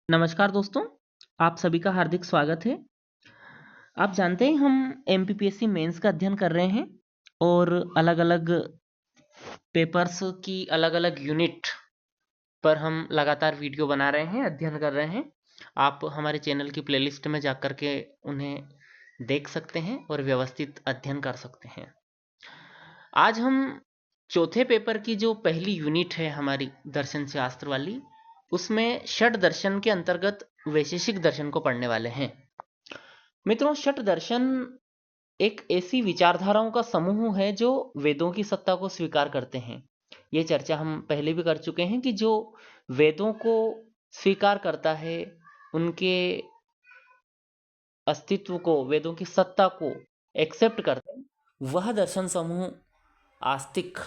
नमस्कार दोस्तों, आप सभी का हार्दिक स्वागत है। आप जानते हैं हम एमपीपीएससी मेंस का अध्ययन कर रहे हैं और अलग-अलग पेपर्स की अलग-अलग यूनिट पर हम लगातार वीडियो बना रहे हैं, अध्ययन कर रहे हैं। आप हमारे चैनल की प्लेलिस्ट में जाकर के उन्हें देख सकते हैं और व्यवस्थित अध्ययन कर सकते हैं। आज हम चौथे पेपर की जो पहली यूनिट है हमारी दर्शन शास्त्र वाली, उसमें षट दर्शन के अंतर्गत वैशेषिक दर्शन को पढ़ने वाले हैं। मित्रों, षट दर्शन एक ऐसी विचारधाराओं का समूह है जो वेदों की सत्ता को स्वीकार करते हैं। ये चर्चा हम पहले भी कर चुके हैं कि जो वेदों को स्वीकार करता है, उनके अस्तित्व को, वेदों की सत्ता को एक्सेप्ट करता है, वह दर्शन समूह आस्तिक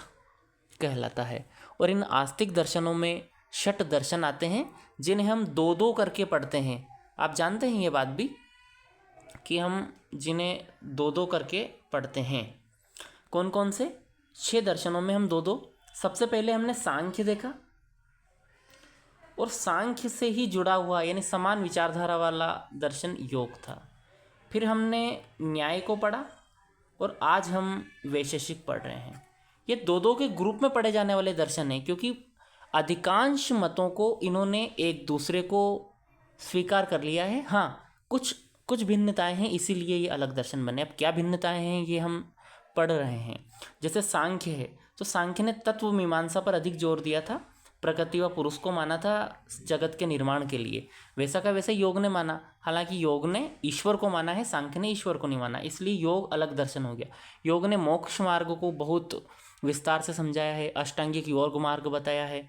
कहलाता है। और इन आस्तिक दर्शनों में षट दर्शन आते हैं जिन्हें हम दो दो करके पढ़ते हैं। आप जानते हैं ये बात भी कि हम जिन्हें दो दो करके पढ़ते हैं। कौन कौन से? 6 दर्शनों में हम दो दो। सबसे पहले हमने सांख्य देखा और सांख्य से ही जुड़ा हुआ यानी समान विचारधारा वाला दर्शन योग था। फिर हमने न्याय को पढ़ा और आज हम वैशेषिक पढ़ रहे हैं। ये दो दो के ग्रुप में पढ़े जाने वाले दर्शन हैं क्योंकि अधिकांश मतों को इन्होंने एक दूसरे को स्वीकार कर लिया है। हाँ, कुछ कुछ भिन्नताएं हैं, इसीलिए ये अलग दर्शन बने। अब क्या भिन्नताएं हैं ये हम पढ़ रहे हैं। जैसे सांख्य है तो सांख्य ने तत्व मीमांसा पर अधिक जोर दिया था, प्रकृति व पुरुष को माना था जगत के निर्माण के लिए। वैसा का वैसे योग ने माना, हालांकि योग ने ईश्वर को माना है, सांख्य ने ईश्वर को नहीं माना, इसलिए योग अलग दर्शन हो गया। योग ने मोक्ष मार्ग को बहुत विस्तार से समझाया है, अष्टांगिक योग मार्ग बताया है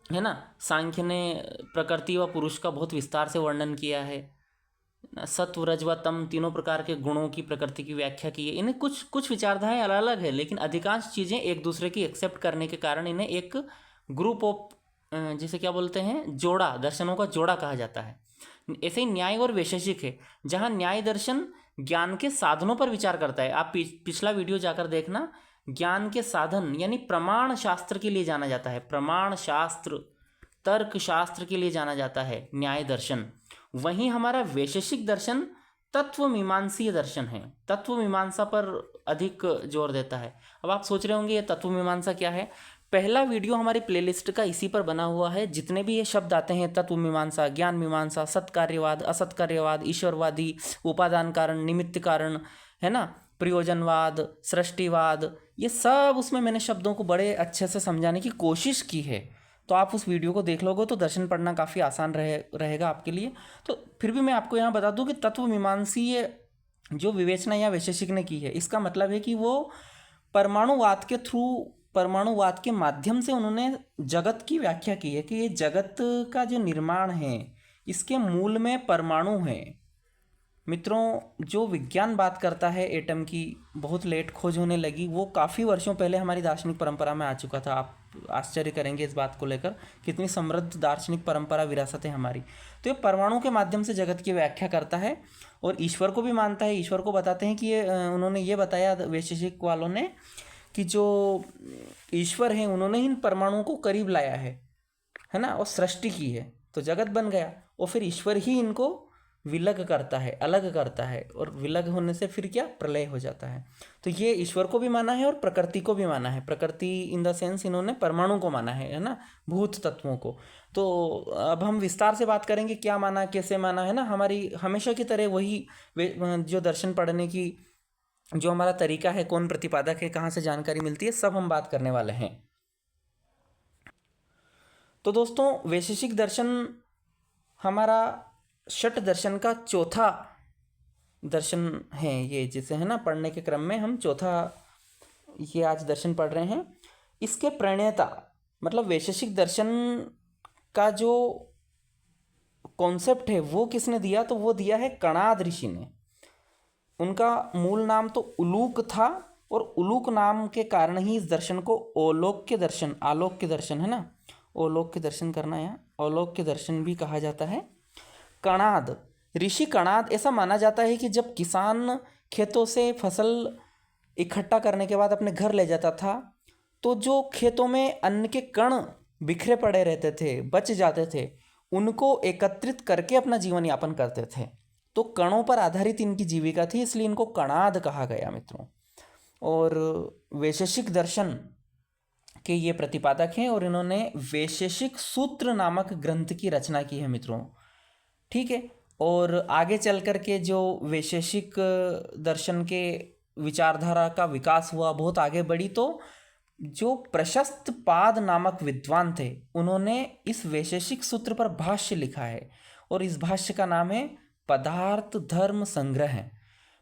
ना। सांख्य ने प्रकृति व पुरुष का बहुत विस्तार से वर्णन किया है। सत्व रज व तम तीनों प्रकार के गुणों की प्रकृति की व्याख्या की है। इन्हें कुछ कुछ विचारधाराएं अलग अलग है, लेकिन अधिकांश चीज़ें एक दूसरे की एक्सेप्ट करने के कारण इन्हें एक ग्रुप ऑफ, जिसे क्या बोलते हैं, जोड़ा, दर्शनों का जोड़ा कहा जाता है। ऐसे ही न्याय और वैशेषिक है, जहाँ न्याय दर्शन ज्ञान के साधनों पर विचार करता है। आप पिछला वीडियो जाकर देखना। ज्ञान के साधन यानी प्रमाण शास्त्र के लिए जाना जाता है, प्रमाण शास्त्र, तर्क शास्त्र के लिए जाना जाता है न्याय दर्शन। वहीं हमारा वैशेषिक दर्शन तत्व मीमांसीय दर्शन है, तत्व मीमांसा पर अधिक जोर देता है। अब आप सोच रहे होंगे ये तत्व मीमांसा क्या है। पहला वीडियो हमारी प्लेलिस्ट का इसी पर बना हुआ है। जितने भी ये शब्द आते हैं, तत्व मीमांसा, ज्ञान मीमांसा, सत्कार्यवाद, असत्कार्यवाद, ईश्वरवादी, उपादान कारण, निमित्त कारण, है ना, प्रयोजनवाद, सृष्टिवाद, ये सब उसमें मैंने शब्दों को बड़े अच्छे से समझाने की कोशिश की है। तो आप उस वीडियो को देख लोगे तो दर्शन पढ़ना काफ़ी आसान रहेगा आपके लिए। तो फिर भी मैं आपको यहाँ बता दूँ कि तत्व मीमांसीय जो विवेचना या वैशेषिक ने की है, इसका मतलब है कि वो परमाणुवाद के थ्रू, परमाणुवाद के माध्यम से उन्होंने जगत की व्याख्या की है कि ये जगत का जो निर्माण है इसके मूल में परमाणु है। मित्रों, जो विज्ञान बात करता है एटम की, बहुत लेट खोज होने लगी, वो काफ़ी वर्षों पहले हमारी दार्शनिक परंपरा में आ चुका था। आप आश्चर्य करेंगे इस बात को लेकर, कितनी समृद्ध दार्शनिक परंपरा, विरासत है हमारी। तो ये परमाणु के माध्यम से जगत की व्याख्या करता है और ईश्वर को भी मानता है। ईश्वर को बताते हैं कि ये उन्होंने ये बताया वैशेषिक वालों ने कि जो ईश्वर हैं उन्होंने इन परमाणुओं को करीब लाया है ना, और सृष्टि की है, तो जगत बन गया। और फिर ईश्वर ही इनको विलग करता है, अलग करता है, और विलग होने से फिर क्या, प्रलय हो जाता है। तो ये ईश्वर को भी माना है और प्रकृति को भी माना है। प्रकृति इन द सेंस इन्होंने परमाणु को माना है ना, भूत तत्वों को। तो अब हम विस्तार से बात करेंगे क्या माना, कैसे माना, है ना। हमारी हमेशा की तरह वही जो दर्शन पढ़ने की जो हमारा तरीका है, कौन प्रतिपादक है, कहाँ से जानकारी मिलती है, सब हम बात करने वाले हैं। तो दोस्तों, वैशेषिक दर्शन हमारा षट दर्शन का चौथा दर्शन है ये, जिसे है ना पढ़ने के क्रम में हम चौथा ये आज दर्शन पढ़ रहे हैं। इसके प्रणेता मतलब वैशेषिक दर्शन का जो कॉन्सेप्ट है वो किसने दिया, तो वो दिया है कणाद ऋषि ने। उनका मूल नाम तो उलूक था और उलूक नाम के कारण ही इस दर्शन को औलोक्य दर्शन, आलोक्य दर्शन, है ना, औलोक्य दर्शन करना या औलोक्य दर्शन भी कहा जाता है। कणाद, ऋषि कणाद, ऐसा माना जाता है कि जब किसान खेतों से फसल इकट्ठा करने के बाद अपने घर ले जाता था तो जो खेतों में अन्न के कण बिखरे पड़े रहते थे, बच जाते थे, उनको एकत्रित करके अपना जीवन यापन करते थे। तो कणों पर आधारित इनकी जीविका थी, इसलिए इनको कणाद कहा गया मित्रों। और वैशेषिक दर्शन के ये प्रतिपादक हैं और इन्होंने वैशेषिक सूत्र नामक ग्रंथ की रचना की है मित्रों। ठीक है, और आगे चल कर के जो वैशेषिक दर्शन के विचारधारा का विकास हुआ, बहुत आगे बढ़ी, तो जो प्रशस्त पाद नामक विद्वान थे उन्होंने इस वैशेषिक सूत्र पर भाष्य लिखा है और इस भाष्य का नाम है पदार्थ धर्म संग्रह।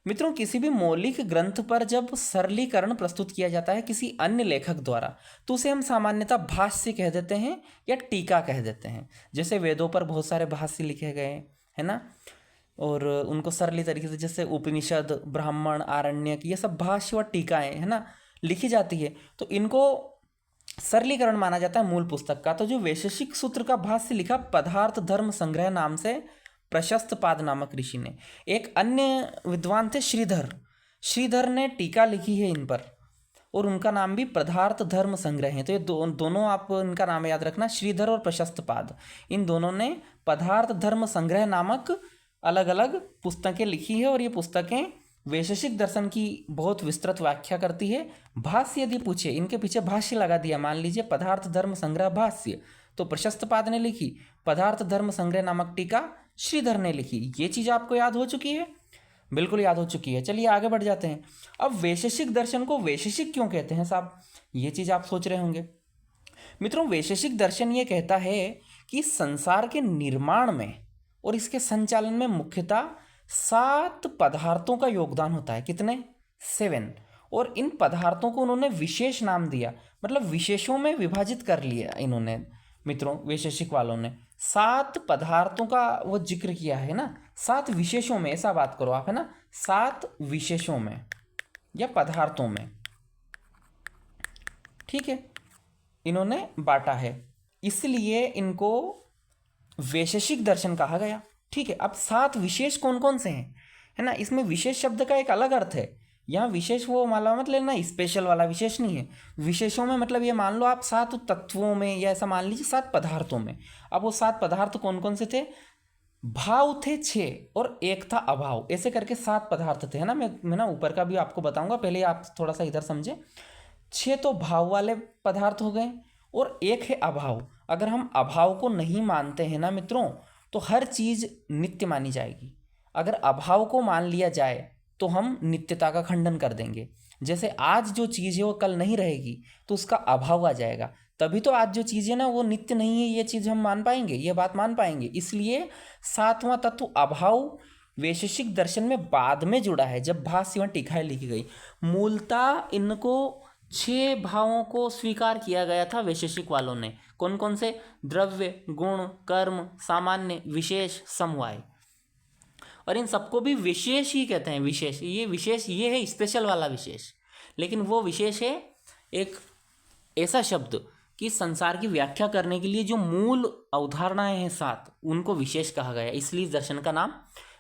मित्रों, किसी भी मौलिक ग्रंथ पर जब सरलीकरण प्रस्तुत किया जाता है किसी अन्य लेखक द्वारा, तो उसे हम सामान्यतः भाष्य कह देते हैं या टीका कह देते हैं। जैसे वेदों पर बहुत सारे भाष्य लिखे गए है ना, और उनको सरली तरीके से, जैसे उपनिषद, ब्राह्मण, आरण्यक, ये सब भाष्य और टीकाएं है ना लिखी जाती है, तो इनको सरलीकरण माना जाता है मूल पुस्तक का। तो जो वैशेषिक सूत्र का भाष्य लिखा पदार्थ धर्म संग्रह नाम से प्रशस्त पाद नामक ऋषि ने। एक अन्य विद्वान थे श्रीधर ने टीका लिखी है इन पर और उनका नाम भी पदार्थ धर्म संग्रह है। तो ये दोनों आप इनका नाम याद रखना, श्रीधर और प्रशस्त पाद, इन दोनों ने पदार्थ धर्म संग्रह नामक अलग अलग पुस्तकें लिखी है और ये पुस्तकें वैशेषिक दर्शन की बहुत विस्तृत व्याख्या करती है। भाष्य यदि पूछे, इनके पीछे भाष्य लगा दिया, मान लीजिए पदार्थ धर्म संग्रह भाष्य, तो प्रशस्त पाद ने लिखी, पदार्थ धर्म संग्रह नामक टीका श्रीधर ने लिखी। ये चीज़ आपको याद हो चुकी है? बिल्कुल याद हो चुकी है। चलिए आगे बढ़ जाते हैं। अब वैशेषिक दर्शन को वैशेषिक क्यों कहते हैं साहब, ये चीज़ आप सोच रहे होंगे। मित्रों, वैशेषिक दर्शन ये कहता है कि संसार के निर्माण में और इसके संचालन में मुख्यतः 7 पदार्थों का योगदान होता है। कितने? 7। और इन पदार्थों को उन्होंने विशेष नाम दिया, मतलब विशेषों में विभाजित कर लिया इन्होंने मित्रों, वैशेषिक वालों ने 7 पदार्थों का वो जिक्र किया है ना, 7 विशेषों में, ऐसा बात करो आप है ना, 7 विशेषों में या पदार्थों में, ठीक है, इन्होंने बांटा है, इसलिए इनको वैशेषिक दर्शन कहा गया। ठीक है, अब 7 विशेष कौन कौन से हैं, है ना, इसमें विशेष शब्द का एक अलग अर्थ है। यहाँ विशेष वो माला मत लेना, स्पेशल वाला विशेष नहीं है। विशेषों में मतलब ये मान लो आप 7 तत्वों में, या ऐसा मान लीजिए 7 पदार्थों में। अब वो 7 पदार्थ कौन कौन से थे? भाव थे 6 और एक था अभाव, ऐसे करके 7 पदार्थ थे, है ना। मैं ना ऊपर का भी आपको बताऊंगा, पहले आप थोड़ा सा इधर समझे। 6 तो भाव वाले पदार्थ हो गए और एक है अभाव। अगर हम अभाव को नहीं मानते हैं ना मित्रों, तो हर चीज़ नित्य मानी जाएगी। अगर अभाव को मान लिया जाए तो हम नित्यता का खंडन कर देंगे। जैसे आज जो चीज़ है वो कल नहीं रहेगी, तो उसका अभाव आ जाएगा, तभी तो आज जो चीज़ है ना वो नित्य नहीं है, ये चीज़ हम मान पाएंगे, ये बात मान पाएंगे। इसलिए 7वां तत्व अभाव वैशेषिक दर्शन में बाद में जुड़ा है, जब भाष्य एवं टीकाएं लिखी गई। मूलतः इनको 6 भावों को स्वीकार किया गया था वैशेषिक वालों ने। कौन कौन से? द्रव्य, गुण, कर्म, सामान्य, विशेष, समवाय। और इन सबको भी विशेष ही कहते हैं। विशेष, ये विशेष ये है स्पेशल वाला विशेष, लेकिन वो विशेष है एक ऐसा शब्द कि संसार की व्याख्या करने के लिए जो मूल अवधारणाएं हैं 7, उनको विशेष कहा गया, इसलिए दर्शन का नाम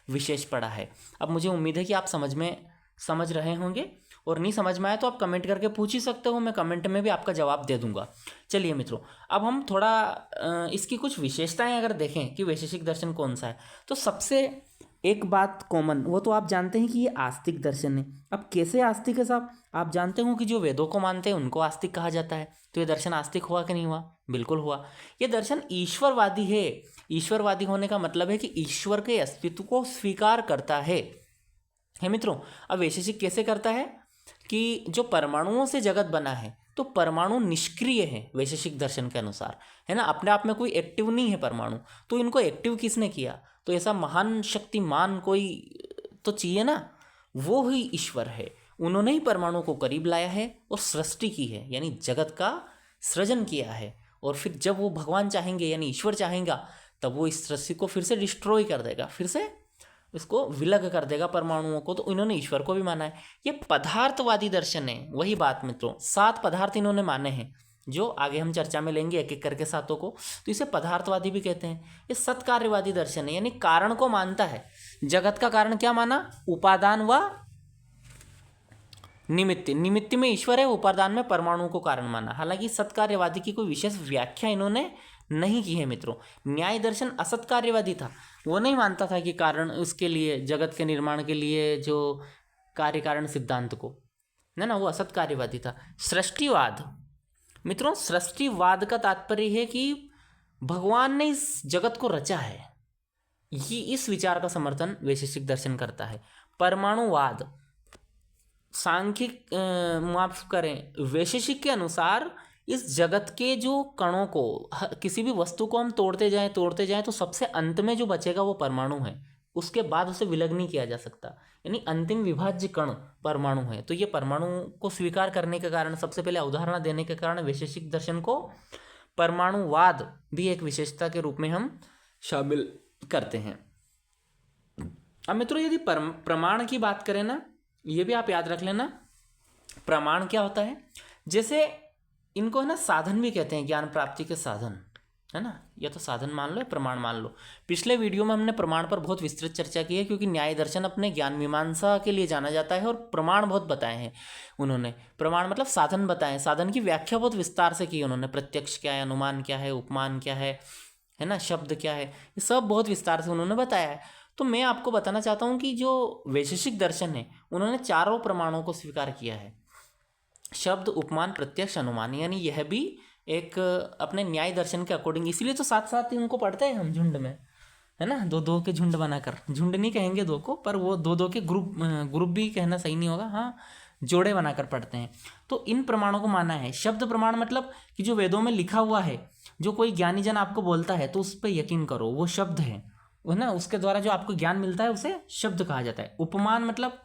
विशेष पड़ा है। अब मुझे उम्मीद है कि आप समझ रहे होंगे, और नहीं समझ में आए तो आप कमेंट करके पूछ ही सकते हो, मैं कमेंट में भी आपका जवाब दे दूंगा। चलिए मित्रों, अब हम थोड़ा इसकी कुछ विशेषताएं अगर देखें कि वैशेषिक दर्शन कौन सा है, तो सबसे एक बात कॉमन, वो तो आप जानते हैं कि ये आस्तिक दर्शन है। अब कैसे आस्तिक है साहब? आप जानते हो कि जो वेदों को मानते हैं उनको आस्तिक कहा जाता है, तो ये दर्शन आस्तिक हुआ कि नहीं हुआ? बिल्कुल हुआ। ये दर्शन ईश्वरवादी है। ईश्वरवादी होने का मतलब है कि ईश्वर के अस्तित्व को स्वीकार करता है मित्रों। अब वैशेषिक कैसे करता है कि जो परमाणुओं से जगत बना है, तो परमाणु निष्क्रिय है वैशेषिक दर्शन के अनुसार, है ना, अपने आप में कोई एक्टिव नहीं है परमाणु। तो इनको एक्टिव किसने किया? तो ऐसा महान शक्तिमान कोई तो चाहिए ना, वो ही ईश्वर है। उन्होंने ही परमाणु को करीब लाया है और सृष्टि की है, यानी जगत का सृजन किया है। और फिर जब वो भगवान चाहेंगे, यानी ईश्वर चाहेगा, तब वो इस सृष्टि को फिर से डिस्ट्रॉय कर देगा, फिर से इसको विलग कर देगा परमाणुओं को। तो इन्होंने ईश्वर को भी माना है। ये पदार्थवादी दर्शन है। वही बात मित्रों, 7 पदार्थ इन्होंने माने हैं, जो आगे हम चर्चा में लेंगे एक एक करके 7 को, तो इसे पदार्थवादी भी कहते हैं। ये सत्कार्यवादी दर्शन है, यानी कारण को मानता है। जगत का कारण क्या माना? उपादान व निमित्त। निमित्त में ईश्वर है, उपादान में परमाणु को कारण माना। हालांकि सत्कार्यवादी की कोई विशेष व्याख्या इन्होंने नहीं की है मित्रों। न्याय दर्शन असत कार्यवादी था, वो नहीं मानता था कि कारण उसके लिए, जगत के निर्माण के लिए जो कार्य कारण सिद्धांत को, ना वो असत कार्यवादी था। सृष्टिवाद मित्रों, सृष्टिवाद का तात्पर्य है कि भगवान ने इस जगत को रचा है, ये इस विचार का समर्थन वैशेषिक दर्शन करता है। परमाणुवाद, सांख्यिक माफ करें, वैशेषिक के अनुसार इस जगत के जो कणों को, किसी भी वस्तु को हम तोड़ते जाएं तो सबसे अंत में जो बचेगा वो परमाणु है, उसके बाद उसे विलग नहीं किया जा सकता, यानी अंतिम विभाज्य कण परमाणु है। तो ये परमाणु को स्वीकार करने के कारण, सबसे पहले अवधारणा देने के कारण वैशेषिक दर्शन को परमाणुवाद भी एक विशेषता के रूप में हम शामिल करते हैं। अब मित्रों यदि प्रमाण की बात करें ना, ये भी आप याद रख लेना, प्रमाण क्या होता है, जैसे इनको है ना साधन भी कहते हैं, ज्ञान प्राप्ति के साधन, है ना, या तो साधन मान लो या प्रमाण मान लो। पिछले वीडियो में हमने प्रमाण पर बहुत विस्तृत चर्चा की है, क्योंकि न्याय दर्शन अपने ज्ञान मीमांसा के लिए जाना जाता है, और प्रमाण बहुत बताए हैं उन्होंने। प्रमाण मतलब साधन बताए, साधन की व्याख्या बहुत विस्तार से की उन्होंने, प्रत्यक्ष क्या है, अनुमान क्या है, उपमान क्या है ना, शब्द क्या है, ये सब बहुत विस्तार से उन्होंने बताया है। तो मैं आपको बताना चाहता हूँ कि जो वैशेषिक दर्शन है, उन्होंने चारों प्रमाणों को स्वीकार किया है, शब्द, उपमान, प्रत्यक्ष, अनुमान, यानी यह भी एक अपने न्याय दर्शन के अकॉर्डिंग, इसीलिए तो साथ साथ ही उनको पढ़ते हैं हम झुंड में, है ना, दो दो के झुंड बनाकर, झुंड नहीं कहेंगे दो को, पर वो दो दो के ग्रुप भी कहना सही नहीं होगा, हाँ जोड़े बनाकर पढ़ते हैं। तो इन प्रमाणों को माना है। शब्द प्रमाण मतलब कि जो वेदों में लिखा हुआ है, जो कोई ज्ञानी जन आपको बोलता है तो उस पर यकीन करो, वो शब्द है, वो ना, उसके द्वारा जो आपको ज्ञान मिलता है उसे शब्द कहा जाता है। उपमान मतलब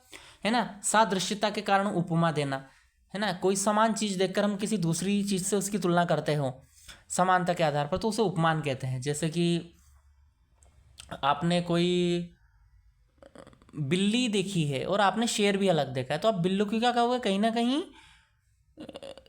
है ना, सादृश्यता के कारण उपमा देना, है ना, कोई समान चीज़ देखकर हम किसी दूसरी चीज़ से उसकी तुलना करते हो समानता के आधार पर, तो उसे उपमान कहते हैं। जैसे कि आपने कोई बिल्ली देखी है और आपने शेर भी अलग देखा है, तो आप बिल्लू की क्या कहोगे, कहीं ना कहीं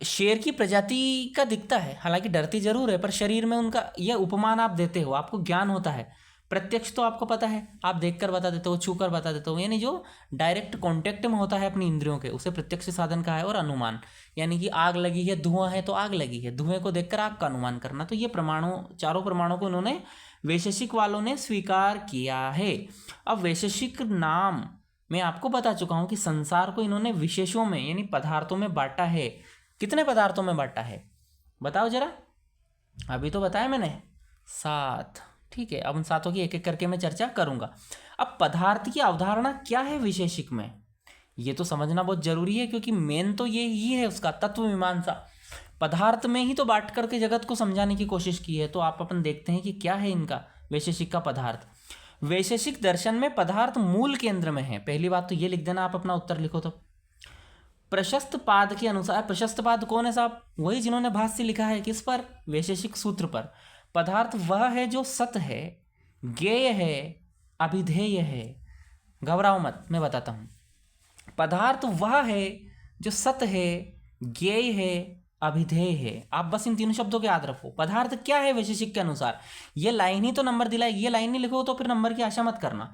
शेर की प्रजाति का दिखता है, हालांकि डरती जरूर है, पर शरीर में उनका यह उपमान आप देते हो, आपको ज्ञान होता है। प्रत्यक्ष तो आपको पता है, आप देखकर बता देते हो, छूकर बता देते हो, यानी जो डायरेक्ट कांटेक्ट में होता है अपनी इंद्रियों के, उसे प्रत्यक्ष साधन कहा है। और अनुमान, यानी कि आग लगी है, धुआं है तो आग लगी है, धुएं को देखकर आग का अनुमान करना। तो ये प्रमाणों, चारों प्रमाणों को उन्होंने, वैशेषिक वालों ने स्वीकार किया है। अब वैशेषिक नाम मैं आपको बता चुका हूं कि संसार को इन्होंने विशेषों में, यानी पदार्थों में बांटा है। कितने पदार्थों में बांटा है बताओ जरा, अभी तो बताया मैंने 7, ठीक है। अब उन 7 की एक एक करके मैं चर्चा करूंगा। अब पदार्थ की अवधारणा क्या है वैशेषिक में, ये तो समझना बहुत जरूरी है, क्योंकि मेन तो ये ही है उसका तत्व मीमांसा। पदार्थ में ही तो बांट करके जगत को समझाने की कोशिश की है। तो आप अपन देखते हैं कि क्या है इनका वैशेषिक का पदार्थ। वैशेषिक दर्शन में पदार्थ मूल केंद्र में है। पहली बात तो ये लिख देना, आप अपना उत्तर लिखो तो। प्रशस्त पाद के अनुसार, प्रशस्त पाद कौन है साहब, वही जिन्होंने भाष्य लिखा है, किस पर, वैशेषिक सूत्र पर। पदार्थ वह है जो सत है, ज्ञेय है, अभिधेय है। घबराओ मत, मैं बताता हूं। पदार्थ वह है जो सत है, ज्ञेय है, अभिधेय है। आप बस इन तीनों शब्दों को याद रखो। पदार्थ क्या है वैशेषिक के अनुसार, ये लाइन ही तो नंबर दिलाएगी। ये लाइन नहीं लिखो तो फिर नंबर की आशा मत करना,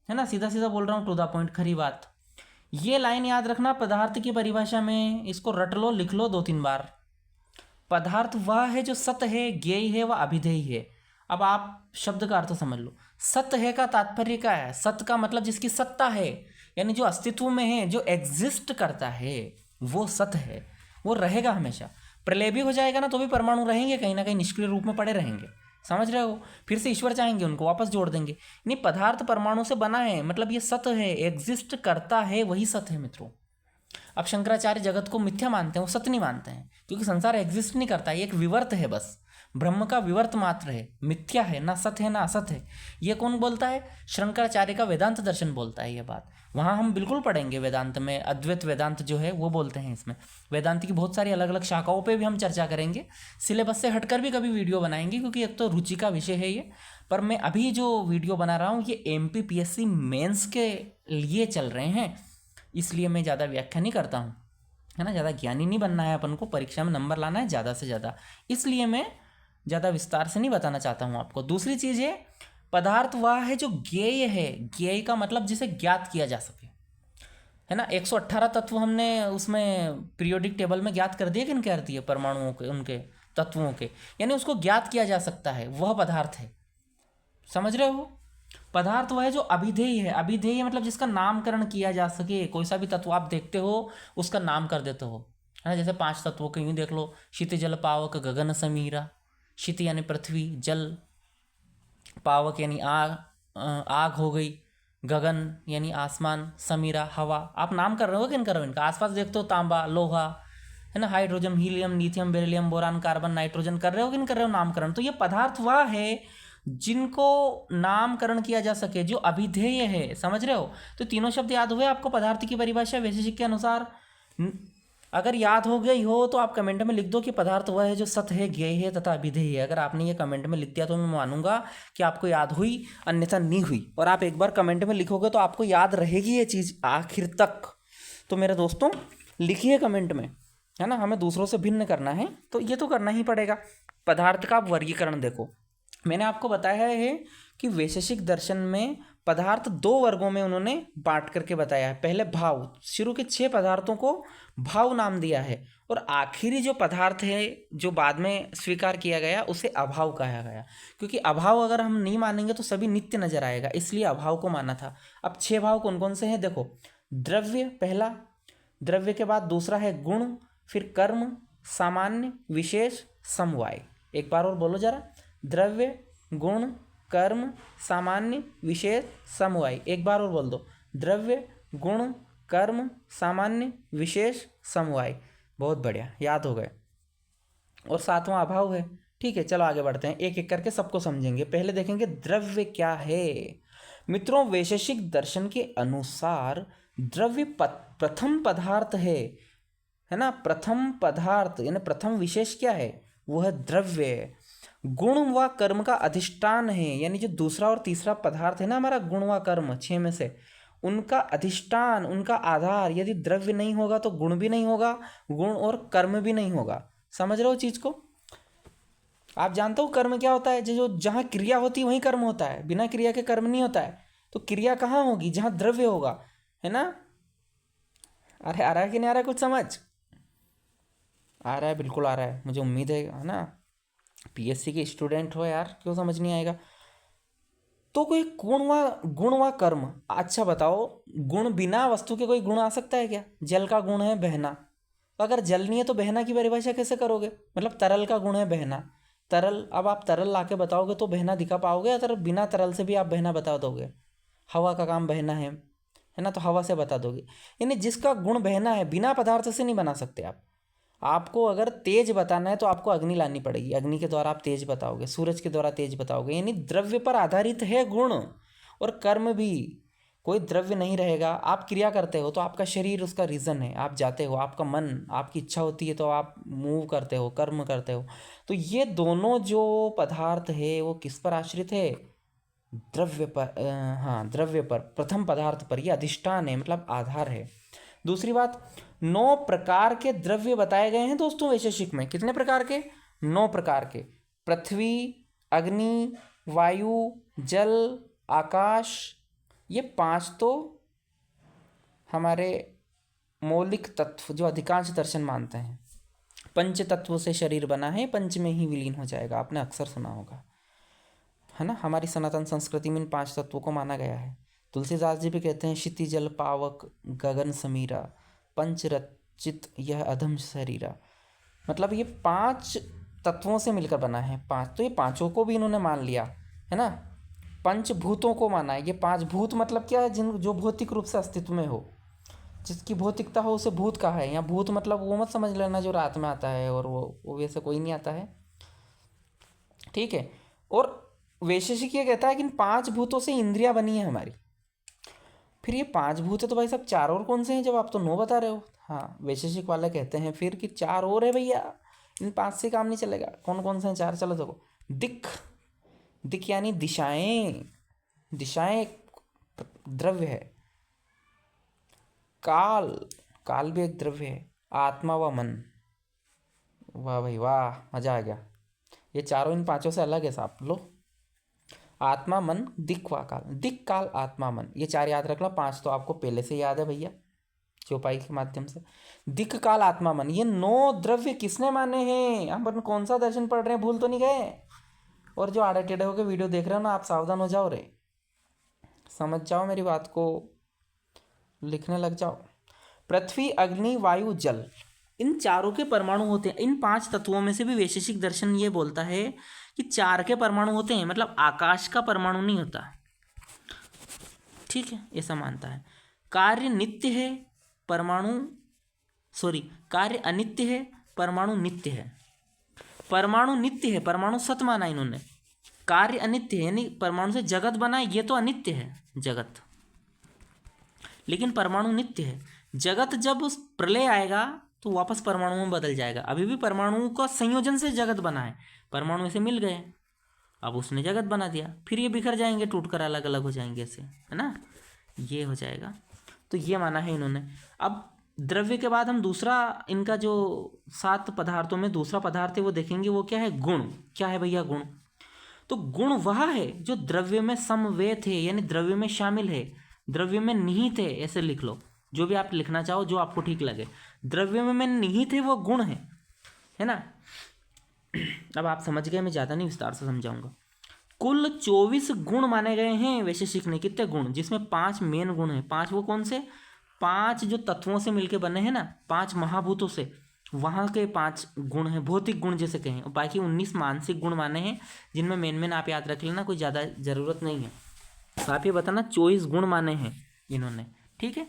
है ना, सीधा सीधा बोल रहा हूं, टू द पॉइंट, खरी बात। ये लाइन याद रखना, पदार्थ की परिभाषा में इसको रट लो, लिख लो 2-3 बार। पदार्थ वह है जो सत है, ज्ञेय है, वह अभिधेय है। अब आप शब्द का अर्थ समझ लो। सत है का तात्पर्य क्या है, सत का मतलब जिसकी सत्ता है, यानी जो अस्तित्व में है, जो एग्जिस्ट करता है, वो सत है, वो रहेगा हमेशा। प्रलय भी हो जाएगा ना तो भी परमाणु रहेंगे, कहीं ना कहीं निष्क्रिय रूप में पड़े रहेंगे, समझ रहे हो। फिर से ईश्वर चाहेंगे उनको वापस जोड़ देंगे। नहीं, पदार्थ परमाणु से बना है, मतलब ये सत है, एग्जिस्ट करता है, वही सत है मित्रों। अब शंकराचार्य जगत को मिथ्या मानते हैं, वो सत्य नहीं मानते हैं, क्योंकि संसार एग्जिस्ट नहीं करता है, ये एक विवर्त है, बस ब्रह्म का विवर्त मात्र है, मिथ्या है, ना सत्य है ना असत है। ये कौन बोलता है, शंकराचार्य का वेदांत दर्शन बोलता है ये बात। वहाँ हम बिल्कुल पढ़ेंगे वेदांत में, अद्वैत वेदांत जो है वो बोलते हैं इसमें। वेदांत की बहुत सारी अलग अलग शाखाओं पे भी हम चर्चा करेंगे, सिलेबस से हटकर भी कभी वीडियो बनाएंगे, क्योंकि एक तो रुचि का विषय है ये। पर मैं अभी जो वीडियो बना रहा हूँ ये MPPSC मेंस के लिए चल रहे हैं, इसलिए मैं ज़्यादा व्याख्या नहीं करता हूँ, है ना। ज़्यादा ज्ञानी नहीं बनना है अपन को, परीक्षा में नंबर लाना है ज़्यादा से ज़्यादा, इसलिए मैं ज़्यादा विस्तार से नहीं बताना चाहता हूँ आपको। दूसरी चीज़ है, पदार्थ वह है जो ज्ञेय है। ज्ञेय का मतलब जिसे ज्ञात किया जा सके, है ना। 118 तत्व हमने उसमें पीरियोडिक टेबल में ज्ञात कर दिए, किन कहती है परमाणुओं के, उनके तत्वों के, यानी उसको ज्ञात किया जा सकता है, वह पदार्थ है। समझ रहे हो? पदार्थ वह है जो अभिधेय है। अभिधेय मतलब जिसका नामकरण किया जा सके। कोई सा भी तत्व आप देखते हो उसका नाम कर देते हो, है ना। जैसे 5 तत्वों के यूँ देख लो, क्षिति जल पावक गगन समीरा। क्षिति यानी पृथ्वी, जल, पावक यानी आग, आग हो गई, गगन यानी आसमान, समीरा हवा। आप नाम कर रहे हो कि नहीं कर रहे हो इनका? आसपास देखते हो तांबा, लोहा, है ना, hydrogen, helium, lithium, beryllium, boron, carbon, nitrogen. कर रहे हो कि नहीं कर रहे हो नामकरण? तो ये पदार्थ वह है जिनको नामकरण किया जा सके, जो अभिधेय है। समझ रहे हो? तो तीनों शब्द याद हुए आपको पदार्थ की परिभाषा वैशेषिक के अनुसार। अगर याद हो गई हो तो आप कमेंट में लिख दो कि पदार्थ वह है जो सत है, ज्ञेय है तथा अभिधेय है। अगर आपने ये कमेंट में लिख दिया तो मैं मानूंगा कि आपको याद हुई, अन्यथा नहीं हुई। और आप एक बार कमेंट में लिखोगे तो आपको याद रहेगी ये चीज़ आखिर तक। तो मेरे दोस्तों लिखिए कमेंट में, है ना। हमें दूसरों से भिन्न करना है तो ये तो करना ही पड़ेगा। पदार्थ का वर्गीकरण देखो, मैंने आपको बताया है कि वैशेषिक दर्शन में पदार्थ 2 वर्गों में उन्होंने बांट करके बताया है। पहले भाव, शुरू के 6 पदार्थों को भाव नाम दिया है, और आखिरी जो पदार्थ है जो बाद में स्वीकार किया गया उसे अभाव कहा गया। क्योंकि अभाव अगर हम नहीं मानेंगे तो सभी नित्य नजर आएगा, इसलिए अभाव को माना था। अब 6 भाव कौन कौन से हैं देखो। द्रव्य पहला, द्रव्य के बाद दूसरा है गुण, फिर कर्म, सामान्य, विशेष, समवाय। एक बार और बोलो जरा। द्रव्य, गुण, कर्म, सामान्य, विशेष, समवाय। एक बार और बोल दो। द्रव्य, गुण, कर्म, सामान्य, विशेष, समवाय। बहुत बढ़िया, याद हो गए। और 7वां अभाव है। ठीक है, चलो आगे बढ़ते हैं, एक एक करके सबको समझेंगे। पहले देखेंगे द्रव्य क्या है। मित्रों, वैशेषिक दर्शन के अनुसार द्रव्य प्रथम पदार्थ है ना। प्रथम पदार्थ यानी प्रथम विशेष क्या है? वह द्रव्य है। गुण व कर्म का अधिष्ठान है, यानी जो दूसरा और तीसरा पदार्थ है ना हमारा, गुण व कर्म 6 में से, उनका अधिष्ठान, उनका आधार। यदि द्रव्य नहीं होगा तो गुण भी नहीं होगा, गुण और कर्म भी नहीं होगा। समझ रहे हो चीज को? आप जानते हो कर्म क्या होता है? जो जहाँ क्रिया होती है वहीं कर्म होता है, बिना क्रिया के कर्म नहीं होता है। तो क्रिया कहाँ होगी? जहाँ द्रव्य होगा, है ना। अरे आ रहा है कि नहीं आ रहा है कुछ समझ? आ रहा है, बिल्कुल आ रहा है, मुझे उम्मीद है ना। पीएससी के स्टूडेंट हो यार, क्यों समझ नहीं आएगा? तो कोई गुण व कर्म। अच्छा बताओ, गुण बिना वस्तु के कोई गुण आ सकता है क्या? जल का गुण है बहना, तो अगर जल नहीं है तो बहना की परिभाषा कैसे करोगे? मतलब तरल का गुण है बहना, तरल, अब आप तरल लाके बताओगे तो बहना दिखा पाओगे, या तर बिना तरल से भी आप बहना बता दोगे? हवा का काम बहना है ना, तो हवा से बता दोगे। यानी जिसका गुण बहना है, बिना पदार्थ से नहीं बना सकते आप। आपको अगर तेज बताना है तो आपको अग्नि लानी पड़ेगी, अग्नि के द्वारा आप तेज बताओगे, सूरज के द्वारा तेज बताओगे। यानी द्रव्य पर आधारित है गुण और कर्म भी। कोई द्रव्य नहीं रहेगा, आप क्रिया करते हो तो आपका शरीर उसका रीज़न है, आप जाते हो, आपका मन, आपकी इच्छा होती है तो आप मूव करते हो, कर्म करते हो। तो ये दोनों जो पदार्थ है वो किस पर आश्रित है? द्रव्य पर। हाँ, द्रव्य पर, प्रथम पदार्थ पर। ये अधिष्ठान है, मतलब आधार है। दूसरी बात, 9 प्रकार के द्रव्य बताए गए हैं दोस्तों वैशेषिक में। कितने प्रकार के? 9 प्रकार के। पृथ्वी, अग्नि, वायु, जल, आकाश। ये 5 तो हमारे मौलिक तत्व जो अधिकांश दर्शन मानते हैं। पंच तत्वों से शरीर बना है, पंच में ही विलीन हो जाएगा, आपने अक्सर सुना होगा, है ना। हमारी सनातन संस्कृति में इन 5 तत्वों को माना गया है। तुलसीदास जी भी कहते हैं, क्षिति जल पावक गगन समीरा, पंच रचित यह अधम शरीरा। मतलब ये 5 तत्वों से मिलकर बना है। 5 तो ये पांचों को भी इन्होंने मान लिया, है ना। पंचभूतों को माना है। ये 5 भूत मतलब क्या है? जिन जो भौतिक रूप से अस्तित्व में हो, जिसकी भौतिकता हो उसे भूत कहा है। यहाँ भूत मतलब वो मत समझ लेना जो रात में आता है, और वो वैसे कोई नहीं आता है, ठीक है। और वैशेषिक ये कहता है कि इन 5 भूतों से इंद्रियां बनी है हमारी। फिर ये 5 भूत है तो भाई साहब 4 और कौन से हैं, जब आप तो 9 बता रहे हो? हाँ, वैशेषिक वाले कहते हैं फिर कि 4 और है भैया, इन 5 से काम नहीं चलेगा। कौन कौन से हैं 4? चलो देखो। दिक्, दिक् यानी दिशाएं, दिशाएं एक द्रव्य है। काल, काल भी एक द्रव्य है। आत्मा व मन, वाह भाई वाह, मजा आ गया। ये चारों इन 5 से अलग है साहब। लो, आत्मा, मन, दिक् व काल। दिक्, काल, आत्मा, मन, ये 4 याद रख लो। 5 तो आपको पहले से याद है भैया। चौपाई के माध्यम से। दिक् काल आत्मा मन, ये 9 द्रव्य किसने माने हैं? हम कौन सा दर्शन पढ़ रहे हैं, भूल तो नहीं गए? और जो आड़े टेढ़े होकर वीडियो देख रहे हो ना, आप सावधान हो जाओ रे, समझ जाओ मेरी बात को, लिखने लग जाओ। पृथ्वी, अग्नि, वायु, जल, इन चारों के परमाणु होते हैं। इन 5 तत्वों में से भी वैशेषिक दर्शन ये बोलता है कि 4 के परमाणु होते हैं, मतलब आकाश का परमाणु नहीं होता। ठीक है, ऐसा मानता है। कार्य नित्य है, कार्य अनित्य है, परमाणु नित्य है। परमाणु नित्य है, परमाणु सत माना इन्होंने। कार्य अनित्य है, यानी परमाणु से जगत बना, ये तो अनित्य है जगत, लेकिन परमाणु नित्य है। जगत जब उस प्रलय आएगा तो वापस परमाणु में बदल जाएगा। अभी भी परमाणु का संयोजन से जगत बना है, परमाणु ऐसे मिल गए, अब उसने जगत बना दिया, फिर ये बिखर जाएंगे, टूटकर अलग अलग हो जाएंगे ऐसे, है ना, ये हो जाएगा। तो ये माना है इन्होंने। अब द्रव्य के बाद हम दूसरा, इनका जो 7 पदार्थों में दूसरा पदार्थ है वो देखेंगे, वो क्या है? गुण। क्या है भैया गुण? तो गुण वह है जो द्रव्य में समवेत है, यानी द्रव्य में शामिल है, द्रव्य में निहित है, ऐसे लिख लो, जो भी आप लिखना चाहो, जो आपको ठीक लगे। द्रव्य में निहित है वो गुण है ना। अब आप समझ गए, मैं ज़्यादा नहीं विस्तार से समझाऊंगा। कुल 24 गुण माने गए हैं वैशेषिक ने। कितने गुण? जिसमें 5 मेन गुण हैं। 5 वो कौन से? 5 जो तत्वों से मिलके बने हैं ना, 5 महाभूतों से, वहाँ के 5 गुण हैं, भौतिक गुण जैसे कहें, और बाकी 19 मानसिक गुण माने हैं, जिनमें मेन आप याद रख लेना, कोई ज़्यादा ज़रूरत नहीं है। तो आप ये बताना 24 गुण माने हैं इन्होंने, ठीक है।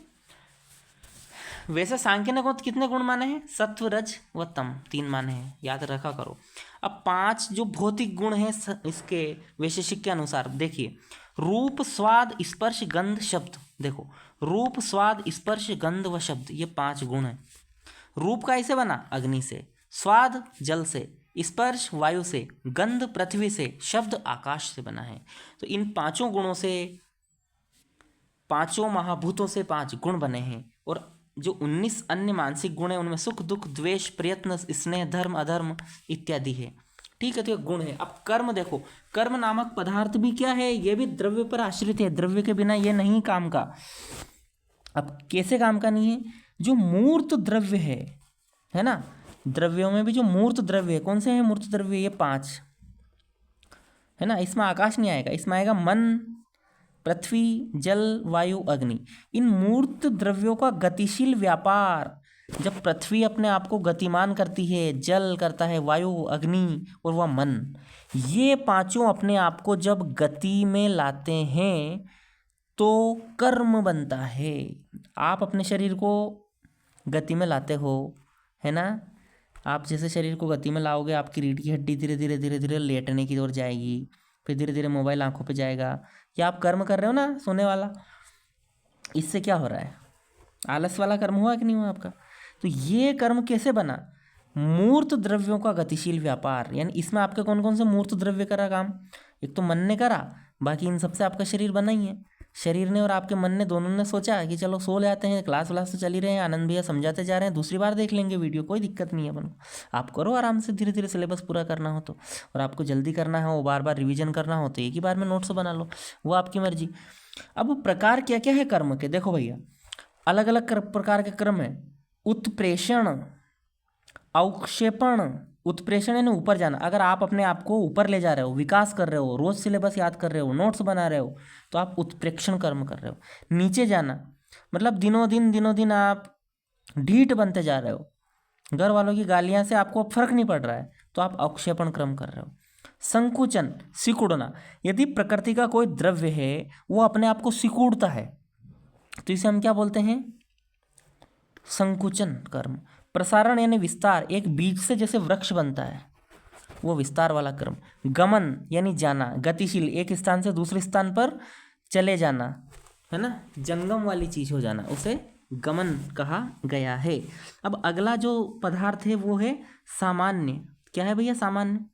वैसे सांख्य ने कितने गुण माने हैं? सत्व, रज व तम, 3 माने हैं, याद रखा करो। अब 5 जो भौतिक गुण हैं इसके वैशेषिक के अनुसार देखिए, रूप, स्वाद, स्पर्श, गंध, शब्द। देखो, रूप, स्वाद, स्पर्श, गंध व शब्द, ये 5 गुण हैं। रूप का ऐसे बना? अग्नि से। स्वाद जल से, स्पर्श वायु से, गंध पृथ्वी से, शब्द आकाश से बना है। तो इन 5 गुणों से, 5 महाभूतों से 5 गुण बने हैं। और जो 19 अन्य मानसिक गुण हैं उनमें सुख, दुख, द्वेष, प्रयत्न, स्नेह, धर्म, अधर्म इत्यादि है। ठीक है, तो ये गुण है। अब कर्म देखो, कर्म नामक पदार्थ भी क्या है? ये भी द्रव्य पर आश्रित है, द्रव्य के बिना ये नहीं काम का। अब कैसे काम का नहीं है? जो मूर्त द्रव्य है ना, द्रव्यों में भी जो मूर्त द्रव्य है, कौन से हैं मूर्त द्रव्य? ये 5 है ना। इसमें आकाश नहीं आएगा, इसमें आएगा मन, पृथ्वी, जल, वायु, अग्नि। इन मूर्त द्रव्यों का गतिशील व्यापार, जब पृथ्वी अपने आप को गतिमान करती है, जल करता है, वायु, अग्नि और वह मन, ये 5 अपने आप को जब गति में लाते हैं तो कर्म बनता है। आप अपने शरीर को गति में लाते हो, है ना। आप जैसे शरीर को गति में लाओगे, आपकी रीढ़ की हड्डी धीरे धीरे धीरे धीरे लेटने की ओर जाएगी, फिर धीरे धीरे मोबाइल आंखों पे जाएगा। या आप कर्म कर रहे हो ना, सोने वाला, इससे क्या हो रहा है? आलस वाला कर्म हुआ कि नहीं हुआ आपका? तो ये कर्म कैसे बना? मूर्त द्रव्यों का गतिशील व्यापार, यानी इसमें आपके कौन कौन से मूर्त द्रव्य करा काम? एक तो मन ने करा, बाकी इन सबसे आपका शरीर बना ही है। शरीर ने और आपके मन ने, दोनों ने सोचा कि चलो सो जाते हैं, क्लास व्लास तो चल ही रहे हैं, आनंद भैया समझाते जा रहे हैं, दूसरी बार देख लेंगे वीडियो, कोई दिक्कत नहीं है अपन को। आप करो आराम से, धीरे धीरे सिलेबस पूरा करना हो तो, और आपको जल्दी करना हो, बार बार रिवीजन करना हो तो एक ही बार में नोट्स बना लो, वो आपकी मर्जी। अब प्रकार क्या क्या है कर्म के? देखो भैया, अलग अलग प्रकार के कर्म है। उत्प्रेषण, अवक्षेपण। उत्प्रेषण यानी ऊपर जाना। अगर आप अपने आप को ऊपर ले जा रहे हो, विकास कर रहे हो, रोज सिलेबस याद कर रहे हो, नोट्स बना रहे हो, तो आप उत्प्रेक्षण कर्म कर रहे हो। नीचे जाना मतलब दिनों दिन आप ढीठ बनते जा रहे हो, घर वालों की गालियां से आपको फर्क नहीं पड़ रहा है, तो आप अवक्षेपण कर्म कर रहे हो। संकुचन, सिकुड़ना। यदि प्रकृति का कोई द्रव्य है वो अपने आप को सिकुड़ता है तो इसे हम क्या बोलते हैं? संकुचन कर्म। प्रसारण यानी विस्तार, एक बीज से जैसे वृक्ष बनता है, वो विस्तार वाला कर्म। गमन यानी जाना, गतिशील, एक स्थान से दूसरे स्थान पर चले जाना, है ना, जंगम वाली चीज हो जाना, उसे गमन कहा गया है। अब अगला जो पदार्थ है वो है सामान्य। क्या है भैया सामान्य?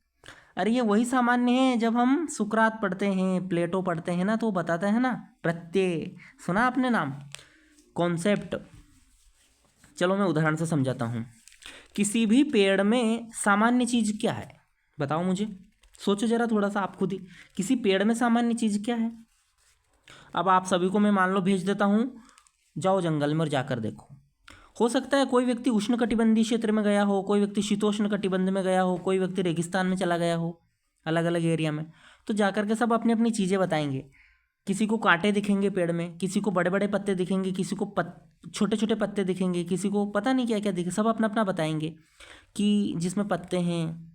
अरे ये वही सामान्य है जब हम सुकरात पढ़ते हैं, प्लेटो पढ़ते हैं ना, तो वो बताते हैं ना प्रत्यय। सुना आपने नाम? कॉन्सेप्ट। चलो मैं उदाहरण से समझाता हूँ। किसी भी पेड़ में सामान्य चीज क्या है? बताओ मुझे, सोचो जरा थोड़ा सा आप खुद ही। किसी पेड़ में सामान्य चीज क्या है? अब आप सभी को मैं मान लो भेज देता हूँ, जाओ जंगल में और जाकर देखो। हो सकता है कोई व्यक्ति उष्णकटिबंधीय क्षेत्र में गया हो, कोई व्यक्ति शीतोष्ण कटिबंध में गया हो, कोई व्यक्ति रेगिस्तान में चला गया हो, अलग अलग एरिया में। तो जाकर के सब अपनी अपनी चीज़ें बताएंगे। किसी को कांटे दिखेंगे पेड़ में, किसी को बड़े बड़े पत्ते दिखेंगे, किसी को छोटे छोटे पत्ते दिखेंगे, किसी को पता नहीं क्या क्या दिखे, सब अपना अपना बताएंगे कि जिसमें पत्ते हैं,